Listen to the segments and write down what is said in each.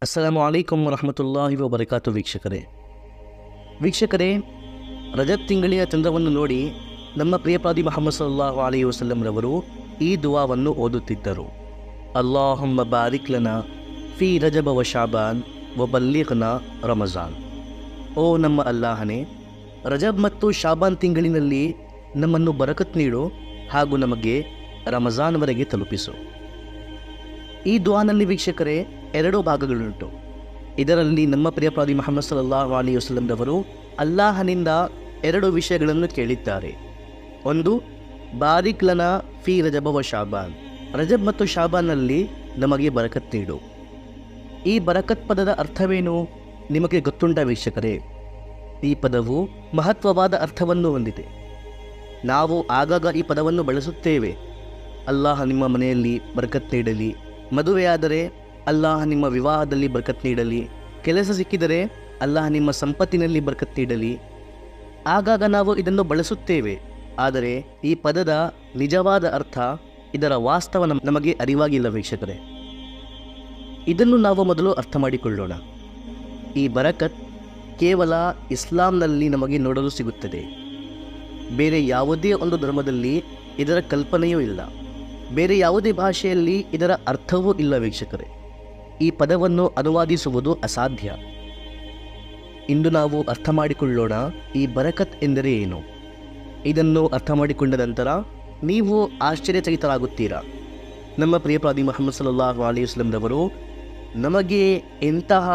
ಅಸ್ಸಲಾಮು ಅಲೈಕುಂ ವರಹಮತುಲ್ಲಾಹಿ ವಬರಕಾತು. ವೀಕ್ಷಕರೇ, ರಜಬ್ ತಿಂಗಳಿನ ಚಂದ್ರವನ್ನು ನೋಡಿ ನಮ್ಮ ಪ್ರಿಯಪಾದಿ ಮುಹಮ್ಮದ್ ಸಲ್ಲಲ್ಲಾಹು ಅಲೈಹಿ ವಸಲ್ಲಂ ರವರು ಈ ದುವಾವನ್ನು ಓದುತ್ತಿದ್ದರು. ಅಲ್ಲಾಹುಮ್ಮ ಬಾರಿಕ್ ಲನಾ ಫೀ ರಜಬ ವ ಶಾಬಾನ್ ವ ಬಲ್ಲಿಗ್ನಾ ರಮಜಾನ್. ಓ ನಮ್ಮ ಅಲ್ಲಾಹನೇ, ರಜಬ್ ಮತ್ತು ಶಾಬಾನ್ ತಿಂಗಳಿನಲ್ಲಿ ನಮ್ಮನ್ನು ಬರಕತ್ ನೀಡು ಹಾಗೂ ನಮಗೆ ರಮಜಾನ್ವರೆಗೆ ತಲುಪಿಸು. ಈ ದುವಾನಲ್ಲಿ ವೀಕ್ಷಕರೇ ಎರಡೂ ಭಾಗಗಳುಂಟು. ಇದರಲ್ಲಿ ನಮ್ಮ ಪ್ರಿಯಪಾದಿ ಮುಹಮ್ಮದ್ ಸಲ್ಲಲ್ಲಾಹು ಅಲೈಹಿ ವಸಲ್ಲಂ ರವರು ಅಲ್ಲಾಹನಿಂದ ಎರಡು ವಿಷಯಗಳನ್ನು ಕೇಳಿದ್ದಾರೆ. ಒಂದು, ಬಾರಿಕ್ ಲನಾ ಫೀ ರಜಬ ವ ಶಾಬಾನ್, ರಜಬ್ ಮತ್ತು ಶಾಬಾನ್ನಲ್ಲಿ ನಮಗೆ ಬರಕತ್ ನೀಡು. ಈ ಬರಕತ್ ಪದದ ಅರ್ಥವೇನು ನಿಮಗೆ ಗೊತ್ತುಂಟ ವೀಕ್ಷಕರೇ? ಈ ಪದವು ಮಹತ್ವವಾದ ಅರ್ಥವನ್ನು ಹೊಂದಿದೆ. ನಾವು ಆಗಾಗ ಈ ಪದವನ್ನು ಬಳಸುತ್ತೇವೆ. ಅಲ್ಲಾಹ ನಿಮ್ಮ ಮನೆಯಲ್ಲಿ ಬರಕತ್ ನೀಡಲಿ, ಮದುವೆಯಾದರೆ ಅಲ್ಲಾಹ ನಿಮ್ಮ ವಿವಾಹದಲ್ಲಿ ಬರಕತ್ ನೀಡಲಿ, ಕೆಲಸ ಸಿಕ್ಕಿದರೆ ಅಲ್ಲಾಹ ನಿಮ್ಮ ಸಂಪತ್ತಿನಲ್ಲಿ ಬರಕತ್ ನೀಡಲಿ. ಆಗಾಗ ನಾವು ಇದನ್ನು ಬಳಸುತ್ತೇವೆ. ಆದರೆ ಈ ಪದದ ನಿಜವಾದ ಅರ್ಥ, ಇದರ ವಾಸ್ತವ ನಮಗೆ ಅರಿವಾಗಿಲ್ಲ ವೀಕ್ಷಕರೇ. ಇದನ್ನು ನಾವು ಮೊದಲು ಅರ್ಥ ಮಾಡಿಕೊಳ್ಳೋಣ. ಈ ಬರಕತ್ ಕೇವಲ ಇಸ್ಲಾಂನಲ್ಲಿ ನಮಗೆ ನೋಡಲು ಸಿಗುತ್ತದೆ. ಬೇರೆ ಯಾವುದೇ ಒಂದು ಧರ್ಮದಲ್ಲಿ ಇದರ ಕಲ್ಪನೆಯೂ ಇಲ್ಲ. ಬೇರೆ ಯಾವುದೇ ಭಾಷೆಯಲ್ಲಿ ಇದರ ಅರ್ಥವೂ ಇಲ್ಲ ವೀಕ್ಷಕರೇ. ಈ ಪದವನ್ನು ಅನುವಾದಿಸುವುದು ಅಸಾಧ್ಯ. ಇಂದು ನಾವು ಅರ್ಥ ಮಾಡಿಕೊಳ್ಳೋಣ ಈ ಬರಕತ್ ಎಂದರೆ ಏನು. ಇದನ್ನು ಅರ್ಥ ಮಾಡಿಕೊಂಡ ನಂತರ ನೀವು ಆಶ್ಚರ್ಯಚಕಿತರಾಗುತ್ತೀರಾ. ನಮ್ಮ ಪ್ರಿಯಪಾದಿ ಮುಹಮ್ಮದ್ ಸಲ್ಲಲ್ಲಾಹು ಅಲೈಹಿ ವಸಲ್ಲಂ ರವರು ನಮಗೆ ಎಂತಹ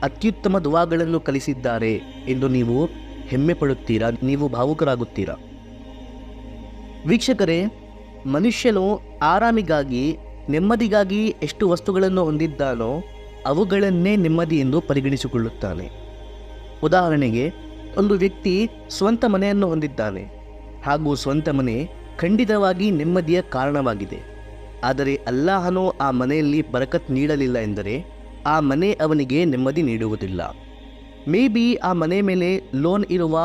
ಅತ್ಯುತ್ತಮ ದುವಾಗಳನ್ನು ಕಲಿಸಿದ್ದಾರೆ ಎಂದು ನೀವು ಹೆಮ್ಮೆ ಪಡುತ್ತೀರಾ, ನೀವು ಭಾವುಕರಾಗುತ್ತೀರಾ. ವೀಕ್ಷಕರೇ, ಮನುಷ್ಯನು ಆರಾಮಿಗಾಗಿ, ನೆಮ್ಮದಿಗಾಗಿ ಎಷ್ಟು ವಸ್ತುಗಳನ್ನು ಹೊಂದಿದ್ದಾನೋ ಅವುಗಳನ್ನೇ ನೆಮ್ಮದಿ ಎಂದು ಪರಿಗಣಿಸಿಕೊಳ್ಳುತ್ತಾನೆ. ಉದಾಹರಣೆಗೆ, ಒಂದು ವ್ಯಕ್ತಿ ಸ್ವಂತ ಮನೆಯನ್ನು ಹೊಂದಿದ್ದಾನೆ ಹಾಗೂ ಸ್ವಂತ ಮನೆ ಖಂಡಿತವಾಗಿ ನೆಮ್ಮದಿಯ ಕಾರಣವಾಗಿದೆ. ಆದರೆ ಅಲ್ಲಾಹನು ಆ ಮನೆಯಲ್ಲಿ ಬರಕತ್ ನೀಡಲಿಲ್ಲ ಎಂದರೆ ಆ ಮನೆ ಅವನಿಗೆ ನೆಮ್ಮದಿ ನೀಡುವುದಿಲ್ಲ. ಮೇ ಬಿ ಆ ಮನೆ ಮೇಲೆ ಲೋನ್ ಇರುವ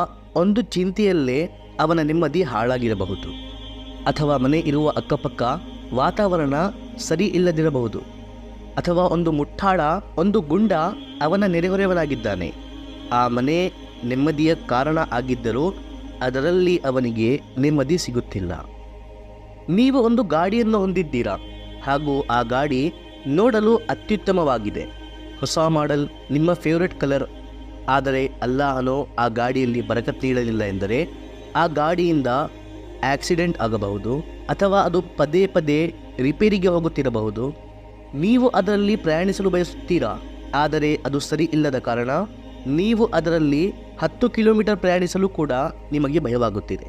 ಒಂದು ಚಿಂತೆಯಲ್ಲೇ ಅವನ ನೆಮ್ಮದಿ ಹಾಳಾಗಿರಬಹುದು. ಅಥವಾ ಮನೆ ಇರುವ ಅಕ್ಕಪಕ್ಕ ವಾತಾವರಣ ಸರಿ ಇಲ್ಲದಿರಬಹುದು. ಅಥವಾ ಒಂದು ಮುಟ್ಟಾಳ, ಒಂದು ಗುಂಡ ಅವನ ನೆರೆಹೊರೆಯವನಾಗಿದ್ದಾನೆ. ಆ ಮನೆ ನೆಮ್ಮದಿಯ ಕಾರಣ ಆಗಿದ್ದರೂ ಅದರಲ್ಲಿ ಅವನಿಗೆ ನೆಮ್ಮದಿ ಸಿಗುತ್ತಿಲ್ಲ. ನೀವು ಒಂದು ಗಾಡಿಯನ್ನು ಹೊಂದಿದ್ದೀರಾ ಹಾಗೂ ಆ ಗಾಡಿ ನೋಡಲು ಅತ್ಯುತ್ತಮವಾಗಿದೆ, ಹೊಸ ಮಾಡೆಲ್, ನಿಮ್ಮ ಫೇವ್ರೆಟ್ ಕಲರ್. ಆದರೆ ಅಲ್ಲಾಹನು ಆ ಗಾಡಿಯಲ್ಲಿ ಬರಕತ್ ನೀಡಲಿಲ್ಲ ಎಂದರೆ ಆ ಗಾಡಿಯಿಂದ ಆಕ್ಸಿಡೆಂಟ್ ಆಗಬಹುದು, ಅಥವಾ ಅದು ಪದೇ ಪದೇ ರಿಪೇರಿಗೆ ಹೋಗುತ್ತಿರಬಹುದು. ನೀವು ಅದರಲ್ಲಿ ಪ್ರಯಾಣಿಸಲು ಬಯಸುತ್ತೀರಾ, ಆದರೆ ಅದು ಸರಿ ಇಲ್ಲದ ಕಾರಣ ನೀವು ಅದರಲ್ಲಿ 10 ಕಿಲೋಮೀಟರ್ ಪ್ರಯಾಣಿಸಲು ಕೂಡ ನಿಮಗೆ ಭಯವಾಗುತ್ತಿದೆ.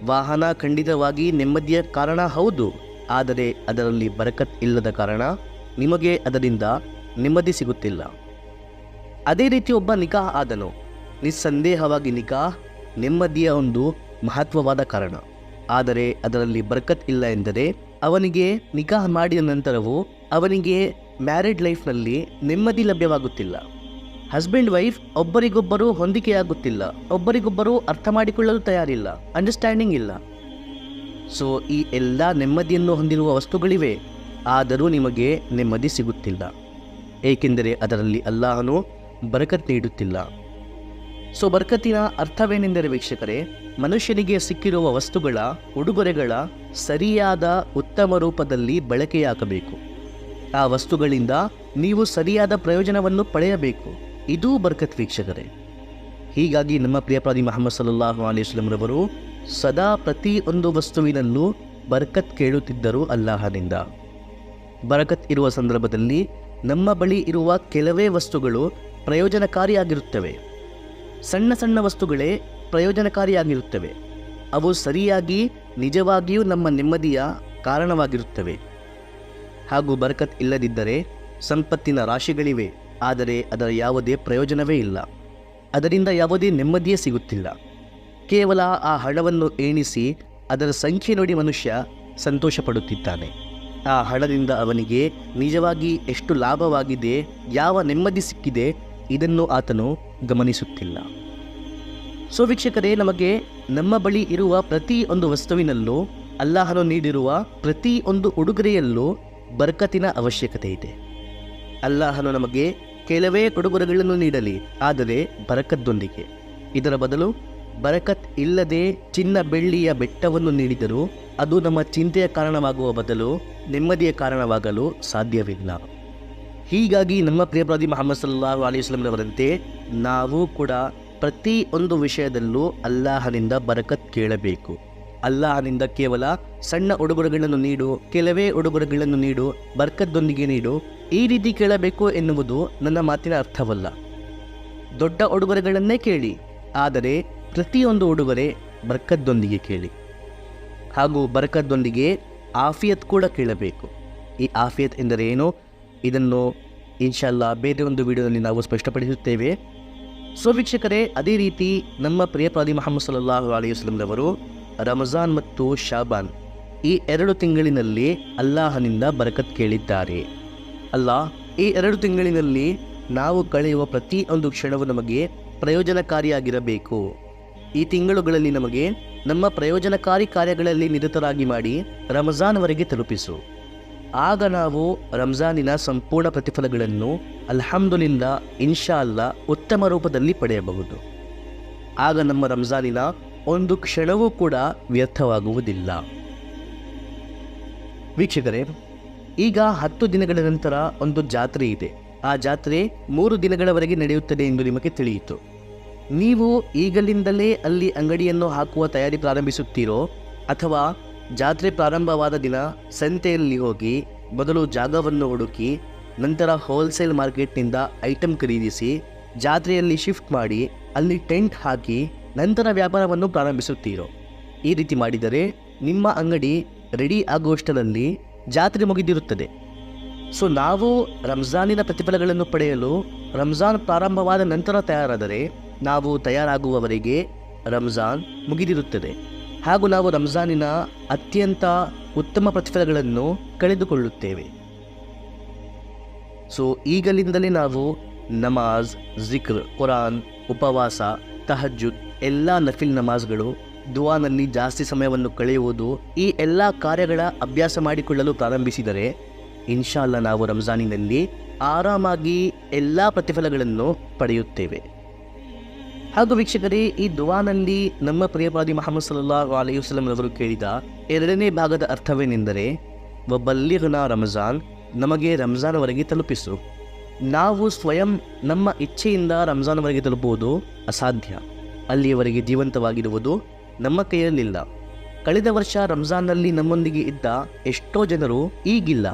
ವಾಹನ ಖಂಡಿತವಾಗಿ ನೆಮ್ಮದಿಯ ಕಾರಣ ಹೌದು, ಆದರೆ ಅದರಲ್ಲಿ ಬರಕತ್ ಇಲ್ಲದ ಕಾರಣ ನಿಮಗೆ ಅದರಿಂದ ನೆಮ್ಮದಿ ಸಿಗುತ್ತಿಲ್ಲ. ಅದೇ ರೀತಿ ಒಬ್ಬ ನಿಕಾಹ್ ಆದನು. ನಿಸ್ಸಂದೇಹವಾಗಿ ನಿಕಾಹ್ ನೆಮ್ಮದಿಯ ಒಂದು ಮಹತ್ವವಾದ ಕಾರಣ. ಆದರೆ ಅದರಲ್ಲಿ ಬರಕತ್ ಇಲ್ಲ ಎಂದರೆ ಅವನಿಗೆ ನಿಕಾಹ್ ಮಾಡಿದ ನಂತರವೂ ಅವನಿಗೆ ಮ್ಯಾರಿಡ್ ಲೈಫ್ನಲ್ಲಿ ನೆಮ್ಮದಿ ಲಭ್ಯವಾಗುತ್ತಿಲ್ಲ. ಹಸ್ಬೆಂಡ್ ವೈಫ್ ಒಬ್ಬರಿಗೊಬ್ಬರು ಹೊಂದಿಕೆಯಾಗುತ್ತಿಲ್ಲ, ಒಬ್ಬರಿಗೊಬ್ಬರು ಅರ್ಥ ಮಾಡಿಕೊಳ್ಳಲು ತಯಾರಿಲ್ಲ, ಅಂಡರ್ಸ್ಟ್ಯಾಂಡಿಂಗ್ ಇಲ್ಲ. ಸೊ ಈ ಎಲ್ಲ ನೆಮ್ಮದಿಯನ್ನು ಹೊಂದಿರುವ ವಸ್ತುಗಳಿವೆ, ಆದರೂ ನಿಮಗೆ ನೆಮ್ಮದಿ ಸಿಗುತ್ತಿಲ್ಲ, ಏಕೆಂದರೆ ಅದರಲ್ಲಿ ಅಲ್ಲಾಹನು ಬರಕತ್ ನೀಡುತ್ತಿಲ್ಲ. ಸೊ ಬರಕತ್ತಿನ ಅರ್ಥವೇನೆಂದರೆ ವೀಕ್ಷಕರೇ, ಮನುಷ್ಯನಿಗೆ ಸಿಕ್ಕಿರುವ ವಸ್ತುಗಳ, ಉಡುಗೊರೆಗಳ ಸರಿಯಾದ ಉತ್ತಮ ರೂಪದಲ್ಲಿ ಬಳಕೆಯಾಗಬೇಕು. ಆ ವಸ್ತುಗಳಿಂದ ನೀವು ಸರಿಯಾದ ಪ್ರಯೋಜನವನ್ನು ಪಡೆಯಬೇಕು. ಇದೂ ಬರಕತ್ ವೀಕ್ಷಕರೇ. ಹೀಗಾಗಿ ನಮ್ಮ ಪ್ರಿಯಪಾದಿ ಮುಹಮ್ಮದ್ ಸಲ್ಲಲ್ಲಾಹು ಅಲೈಹಿ ವಸಲ್ಲಂ ರವರು ಸದಾ ಪ್ರತಿಯೊಂದು ವಸ್ತುವಿನಲ್ಲೂ ಬರಕತ್ ಕೇಳುತ್ತಿದ್ದರು ಅಲ್ಲಾಹನಿಂದ. ಬರಕತ್ ಇರುವ ಸಂದರ್ಭದಲ್ಲಿ ನಮ್ಮ ಬಳಿ ಇರುವ ಕೆಲವೇ ವಸ್ತುಗಳು ಪ್ರಯೋಜನಕಾರಿಯಾಗಿರುತ್ತವೆ. ಸಣ್ಣ ಸಣ್ಣ ವಸ್ತುಗಳೇ ಪ್ರಯೋಜನಕಾರಿಯಾಗಿರುತ್ತವೆ. ಅವು ಸರಿಯಾಗಿ ನಿಜವಾಗಿಯೂ ನಮ್ಮ ನೆಮ್ಮದಿಯ ಕಾರಣವಾಗಿರುತ್ತವೆ. ಹಾಗೂ ಬರಕತ್ ಇಲ್ಲದಿದ್ದರೆ ಸಂಪತ್ತಿನ ರಾಶಿಗಳಿವೆ, ಆದರೆ ಅದರ ಯಾವುದೇ ಪ್ರಯೋಜನವೇ ಇಲ್ಲ. ಅದರಿಂದ ಯಾವುದೇ ನೆಮ್ಮದಿಯೇ ಸಿಗುತ್ತಿಲ್ಲ. ಕೇವಲ ಆ ಹಣವನ್ನು ಎಣಿಸಿ ಅದರ ಸಂಖ್ಯೆ ನೋಡಿ ಮನುಷ್ಯ ಸಂತೋಷ ಪಡುತ್ತಿದ್ದಾನೆ. ಆ ಹಣದಿಂದ ಅವನಿಗೆ ನಿಜವಾಗಿ ಎಷ್ಟು ಲಾಭವಾಗಿದೆ, ಯಾವ ನೆಮ್ಮದಿ ಸಿಕ್ಕಿದೆ, ಇದನ್ನು ಆತನು ಗಮನಿಸುತ್ತಿಲ್ಲ. ಸೊ ವೀಕ್ಷಕರೇ, ನಮಗೆ ನಮ್ಮ ಬಳಿ ಇರುವ ಪ್ರತಿಯೊಂದು ವಸ್ತುವಿನಲ್ಲೂ, ಅಲ್ಲಾಹನು ನೀಡಿರುವ ಪ್ರತಿಯೊಂದು ಉಡುಗೊರೆಯಲ್ಲೂ ಬರಕತ್ತಿನ ಅವಶ್ಯಕತೆ ಇದೆ. ಅಲ್ಲಾಹನು ನಮಗೆ ಕೆಲವೇ ಉಡುಗೊರೆಗಳನ್ನು ನೀಡಲಿ, ಆದರೆ ಬರಕತ್ತೊಂದಿಗೆ. ಇದರ ಬದಲು ಬರಕತ್ ಇಲ್ಲದೆ ಚಿನ್ನ ಬೆಳ್ಳಿಯ ಬೆಟ್ಟವನ್ನು ನೀಡಿದರೂ ಅದು ನಮ್ಮ ಚಿಂತೆಯ ಕಾರಣವಾಗುವ ಬದಲು ನೆಮ್ಮದಿಯ ಕಾರಣವಾಗಲು ಸಾಧ್ಯವಿಲ್ಲ. ಹೀಗಾಗಿ ನಮ್ಮ ಪ್ರಿಯ ಪ್ರವಾದಿ ಮುಹಮ್ಮದ್ ಸಲ್ಲಲ್ಲಾಹು ಅಲೈಹಿ ವಸಲ್ಲಂರವರಂತೆ ನಾವು ಕೂಡ ಪ್ರತಿಯೊಂದು ವಿಷಯದಲ್ಲೂ ಅಲ್ಲಾಹನಿಂದ ಬರಕತ್ ಕೇಳಬೇಕು. ಅಲ್ಲಾಹನಿಂದ ಕೇವಲ ಸಣ್ಣ ಉಡುಗೊರೆಗಳನ್ನು ನೀಡು, ಕೆಲವೇ ಉಡುಗೊರೆಗಳನ್ನು ನೀಡು, ಬರ್ಕತ್ತೊಂದಿಗೆ ನೀಡು, ಈ ರೀತಿ ಕೇಳಬೇಕು ಎನ್ನುವುದು ನನ್ನ ಮಾತಿನ ಅರ್ಥವಲ್ಲ. ದೊಡ್ಡ ಉಡುಗೊರೆಗಳನ್ನೇ ಕೇಳಿ, ಆದರೆ ಪ್ರತಿಯೊಂದು ಉಡುಗೊರೆ ಬರ್ಕತ್ತೊಂದಿಗೆ ಕೇಳಿ. ಹಾಗೂ ಬರ್ಕತ್ತೊಂದಿಗೆ ಆಫಿಯತ್ ಕೂಡ ಕೇಳಬೇಕು. ಈ ಆಫಿಯತ್ ಎಂದರೆ ಏನು, ಇದನ್ನು ಇನ್ಶಾಲ್ಲಾ ಬೇರೆ ಒಂದು ವಿಡಿಯೋದಲ್ಲಿ ನಾವು ಸ್ಪಷ್ಟಪಡಿಸುತ್ತೇವೆ. ಸೊ ವೀಕ್ಷಕರೇ, ಅದೇ ರೀತಿ ನಮ್ಮ ಪ್ರಿಯ ಪ್ರವಾದಿ ಮುಹಮ್ಮದ್ ಸಲ್ಲಲ್ಲಾಹು ಅಲೈಹಿ ವಸಲ್ಲಂರವರು ರಮಜಾನ್ ಮತ್ತು ಶಾಬಾನ್ ಈ 2 ತಿಂಗಳಿನಲ್ಲಿ ಅಲ್ಲಾಹನಿಂದ ಬರಕತ್ ಕೇಳಿದ್ದಾರೆ. ಈ 2 ತಿಂಗಳಿನಲ್ಲಿ ನಾವು ಕಳೆಯುವ ಪ್ರತಿಯೊಂದು ಕ್ಷಣವು ನಮಗೆ ಪ್ರಯೋಜನಕಾರಿಯಾಗಿರಬೇಕು. ಈ ತಿಂಗಳುಗಳಲ್ಲಿ ನಮಗೆ ನಮ್ಮ ಪ್ರಯೋಜನಕಾರಿ ಕಾರ್ಯಗಳಲ್ಲಿ ನಿರತರಾಗಿ ಮಾಡಿ ರಮಜಾನ್ವರೆಗೆ ತಲುಪಿಸು. ಆಗ ನಾವು ರಂಜಾನಿನ ಸಂಪೂರ್ಣ ಪ್ರತಿಫಲಗಳನ್ನು ಅಲ್ಹಮ್ದುಲಿಲ್ಲಾ ಇನ್ಶಾ ಅಲ್ಲಾ ಉತ್ತಮ ರೂಪದಲ್ಲಿ ಪಡೆಯಬಹುದು. ಆಗ ನಮ್ಮ ರಂಜಾನಿನ ಒಂದು ಕ್ಷಣವೂ ಕೂಡ ವ್ಯರ್ಥವಾಗುವುದಿಲ್ಲ. ವೀಕ್ಷಕರೇ, ಈಗ 10 ದಿನಗಳ ನಂತರ ಒಂದು ಜಾತ್ರೆ ಇದೆ. ಆ ಜಾತ್ರೆ 3 ದಿನಗಳವರೆಗೆ ನಡೆಯುತ್ತದೆ ಎಂದು ನಿಮಗೆ ತಿಳಿಯಿತು. ನೀವು ಈಗಲಿಂದಲೇ ಅಲ್ಲಿ ಅಂಗಡಿಯನ್ನು ಹಾಕುವ ತಯಾರಿ ಪ್ರಾರಂಭಿಸುತ್ತೀರೋ, ಅಥವಾ ಜಾತ್ರೆ ಪ್ರಾರಂಭವಾದ ದಿನ ಸಂತೆಯಲ್ಲಿ ಹೋಗಿ ಮೊದಲು ಜಾಗವನ್ನು ಹುಡುಕಿ ನಂತರ ಹೋಲ್ಸೇಲ್ ಮಾರ್ಕೆಟ್ನಿಂದ ಐಟಮ್ ಖರೀದಿಸಿ ಜಾತ್ರೆಯಲ್ಲಿ ಶಿಫ್ಟ್ ಮಾಡಿ ಅಲ್ಲಿ ಟೆಂಟ್ ಹಾಕಿ ನಂತರ ವ್ಯಾಪಾರವನ್ನು ಪ್ರಾರಂಭಿಸುತ್ತೀರೋ? ಈ ರೀತಿ ಮಾಡಿದರೆ ನಿಮ್ಮ ಅಂಗಡಿ ರೆಡಿ ಆಗುವಷ್ಟರಲ್ಲಿ ಜಾತ್ರೆ ಮುಗಿದಿರುತ್ತದೆ. ಸೊ ನಾವು ರಂಜಾನಿನ ಪ್ರತಿಫಲಗಳನ್ನು ಪಡೆಯಲು ರಂಜಾನ್ ಪ್ರಾರಂಭವಾದ ನಂತರ ತಯಾರಾದರೆ ನಾವು ತಯಾರಾಗುವವರೆಗೆ ರಂಜಾನ್ ಮುಗಿದಿರುತ್ತದೆ. ಹಾಗೂ ನಾವು ರಂಜಾನಿನ ಅತ್ಯಂತ ಉತ್ತಮ ಪ್ರತಿಫಲಗಳನ್ನು ಕಳೆದುಕೊಳ್ಳುತ್ತೇವೆ. ಸೊ ಈಗಲಿಂದಲೇ ನಾವು ನಮಾಜ್, ಜಿಕ್ರ್, ಕುರಾನ್, ಉಪವಾಸ, ತಹಜ್ಜುದ್, ಎಲ್ಲ ನಫಿಲ್ ನಮಾಜ್ಗಳು, ದುವಾನಲ್ಲಿ ಜಾಸ್ತಿ ಸಮಯವನ್ನು ಕಳೆಯುವುದು, ಈ ಎಲ್ಲ ಕಾರ್ಯಗಳ ಅಭ್ಯಾಸ ಮಾಡಿಕೊಳ್ಳಲು ಪ್ರಾರಂಭಿಸಿದರೆ ಇನ್ಶಾ ಅಲ್ಲಾ ನಾವು ರಂಜಾನಿನಲ್ಲಿ ಆರಾಮಾಗಿ ಎಲ್ಲ ಪ್ರತಿಫಲಗಳನ್ನು ಪಡೆಯುತ್ತೇವೆ. ಹಾಗೂ ವೀಕ್ಷಕರೇ, ಈ ದುವಾನಲ್ಲಿ ನಮ್ಮ ಪ್ರಿಯ ಪ್ರವಾದಿ ಮುಹಮ್ಮದ್ ಸಲ್ಲಲ್ಲಾಹು ಅಲೈಹಿ ವಸಲ್ಲಂರವರು ಕೇಳಿದ 2ನೇ ಭಾಗದ ಅರ್ಥವೇನೆಂದರೆ ವಬಲ್ಲಿಗ್ನಾ ರಮಜಾನ್, ನಮಗೆ ರಂಜಾನ್ವರೆಗೆ ತಲುಪಿಸು. ನಾವು ಸ್ವಯಂ ನಮ್ಮ ಇಚ್ಛೆಯಿಂದ ರಂಜಾನ್ವರೆಗೆ ತಲುಪುವುದು ಅಸಾಧ್ಯ. ಅಲ್ಲಿಯವರೆಗೆ ಜೀವಂತವಾಗಿರುವುದು ನಮ್ಮ ಕೈಯಲ್ಲಿಲ್ಲ. ಕಳೆದ ವರ್ಷ ರಂಜಾನ್ನಲ್ಲಿ ನಮ್ಮೊಂದಿಗೆ ಇದ್ದ ಎಷ್ಟೋ ಜನರು ಈಗಿಲ್ಲ.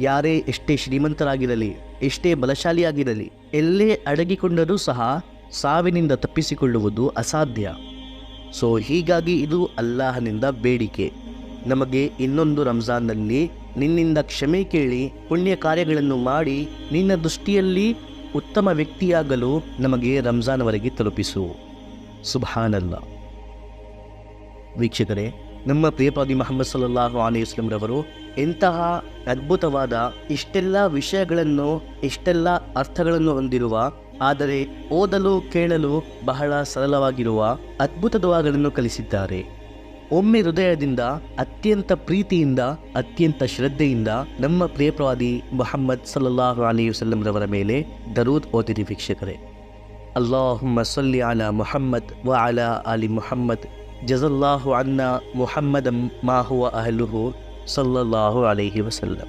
ಯಾರೇ ಎಷ್ಟೇ ಶ್ರೀಮಂತರಾಗಿರಲಿ, ಎಷ್ಟೇ ಬಲಶಾಲಿಯಾಗಿರಲಿ, ಎಲ್ಲೇ ಅಡಗಿಕೊಂಡರೂ ಸಹ ಸಾವಿನಿಂದ ತಪ್ಪಿಸಿಕೊಳ್ಳುವುದು ಅಸಾಧ್ಯ. ಸೊ ಹೀಗಾಗಿ ಇದು ಅಲ್ಲಾಹನಿಂದ ಬೇಡಿಕೆ, ನಮಗೆ ಇನ್ನೊಂದು ರಂಜಾನ್ನಲ್ಲಿ ನಿನ್ನಿಂದ ಕ್ಷಮೆ ಕೇಳಿ ಪುಣ್ಯ ಕಾರ್ಯಗಳನ್ನು ಮಾಡಿ ನಿನ್ನ ದೃಷ್ಟಿಯಲ್ಲಿ ಉತ್ತಮ ವ್ಯಕ್ತಿಯಾಗಲು ನಮಗೆ ರಂಜಾನ್ವರೆಗೆ ತಲುಪಿಸು. ಸುಬ್ಹಾನಲ್ಲಾ. ವೀಕ್ಷಕರೇ, ನಮ್ಮ ಪ್ರಿಯ ಪ್ರವಾದಿ ಮುಹಮ್ಮದ್ ಸಲ್ಲಲ್ಲಾಹು ಅಲೈಹಿ ವಸಲ್ಲಂರವರು ಎಂತಹ ಅದ್ಭುತವಾದ ಇಷ್ಟೆಲ್ಲ ವಿಷಯಗಳನ್ನು, ಇಷ್ಟೆಲ್ಲ ಅರ್ಥಗಳನ್ನು ಹೊಂದಿರುವ, ಆದರೆ ಓದಲು ಕೇಳಲು ಬಹಳ ಸರಳವಾಗಿರುವ ಅದ್ಭುತ ದುಆಗಳನ್ನು ಕಲಿಸಿದ್ದಾರೆ. ಒಮ್ಮೆ ಹೃದಯದಿಂದ, ಅತ್ಯಂತ ಪ್ರೀತಿಯಿಂದ, ಅತ್ಯಂತ ಶ್ರದ್ಧೆಯಿಂದ ನಮ್ಮ ಪ್ರಿಯ ಪ್ರವಾದಿ ಮುಹಮ್ಮದ್ ಸಲ್ಲಲ್ಲಾಹು ಅಲೈಹಿ ವಸಲ್ಲಂರವರ ಮೇಲೆ ದರೂದ್ ಓದಿರಿ ವೀಕ್ಷಕರೇ. ಅಲ್ಲಾಹುಮ್ಮ ಸಲ್ಲಿ ಅಲಾ ಮುಹಮ್ಮದ್ ವ ಅಲಾ ಆಲಿ ಮುಹಮ್ಮದ್, ಜಜಲ್ಲಾಹು ಅನ್ನ ಮುಹಮ್ಮದಂ ಮಾ ಹುವ ಅಹ್ಲುಹು ಸಲ್ಲಲ್ಲಾಹು ಅಲೈಹಿ ವಸಲ್ಲಂ.